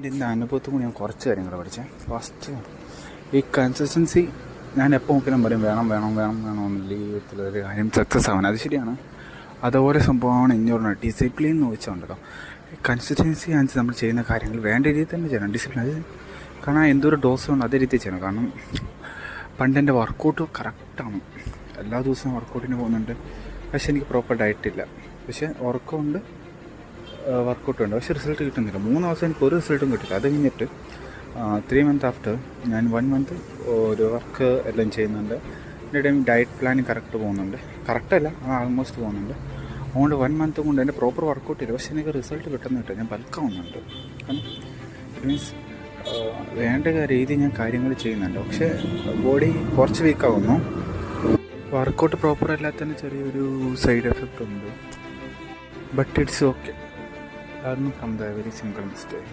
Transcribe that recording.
എൻ്റെ അനുഭവത്തിൽ കൂടി ഞാൻ കുറച്ച് കാര്യങ്ങൾ പഠിച്ചത്. ഫസ്റ്റ്, ഈ കൺസിസ്റ്റൻസി ഞാൻ എപ്പോൾ നോക്കിയാലും പറയും വേണമെന്നില്ല ജീവിതത്തിലൊരു കാര്യം സക്സസ് ആവാൻ. അത് ശരിയാണ്. അതുപോലെ സംഭവമാണ് ഇഞ്ഞോർന്ന ഡിസിപ്ലിൻ എന്ന് വെച്ചുണ്ടല്ലോ. ഈ കൺസിസ്റ്റൻസി അനുസരിച്ച് നമ്മൾ ചെയ്യുന്ന കാര്യങ്ങൾ വേണ്ട രീതിയിൽ തന്നെ ചെയ്യണം. ഡിസിപ്ലിൻ അത് കാരണം എന്തൊരു ഡോസ് ഉണ്ട് അതേ രീതിയിൽ ചെയ്യണം. കാരണം പണ്ട് എൻ്റെ വർക്കൗട്ട് കറക്റ്റാണ്, എല്ലാ ദിവസവും വർക്കൗട്ടിന് പോകുന്നുണ്ട്. പക്ഷേ എനിക്ക് പ്രോപ്പർ ഡയറ്റില്ല. പക്ഷേ ഉറക്കമുണ്ട്, വർക്കൗട്ടുണ്ട്, പക്ഷേ റിസൾട്ട് കിട്ടുന്നില്ല. 3 മാസം എനിക്ക് ഒരു റിസൾട്ടും കിട്ടില്ല. അത് കഴിഞ്ഞിട്ട് 3 മന്ത് ആഫ്റ്റർ ഞാൻ 1 മന്ത് ഒരു വർക്ക് എല്ലാം ചെയ്യുന്നുണ്ട്. എൻ്റെ ടൈം ഡയറ്റ് പ്ലാനിങ് കറക്റ്റ് പോകുന്നുണ്ട്. കറക്റ്റല്ല, അത് ആൾമോസ്റ്റ് പോകുന്നുണ്ട്. അതുകൊണ്ട് 1 മന്ത് കൊണ്ട് എൻ്റെ പ്രോപ്പർ വർക്കൗട്ട് ഇല്ല, പക്ഷേ എനിക്ക് റിസൾട്ട് കിട്ടുന്നില്ല. ഞാൻ ബൾക്കാവുന്നുണ്ട്. കാരണം ഇറ്റ് മീൻസ് വേണ്ട രീതി ഞാൻ കാര്യങ്ങൾ ചെയ്യുന്നുണ്ട്, പക്ഷേ ബോഡി കുറച്ച് വീക്കാവുന്നു. വർക്കൗട്ട് പ്രോപ്പർ അല്ലാത്തതിന് ചെറിയൊരു സൈഡ് എഫക്റ്റ് ഉണ്ട്. But it's okay. Learn from the very simple mistake.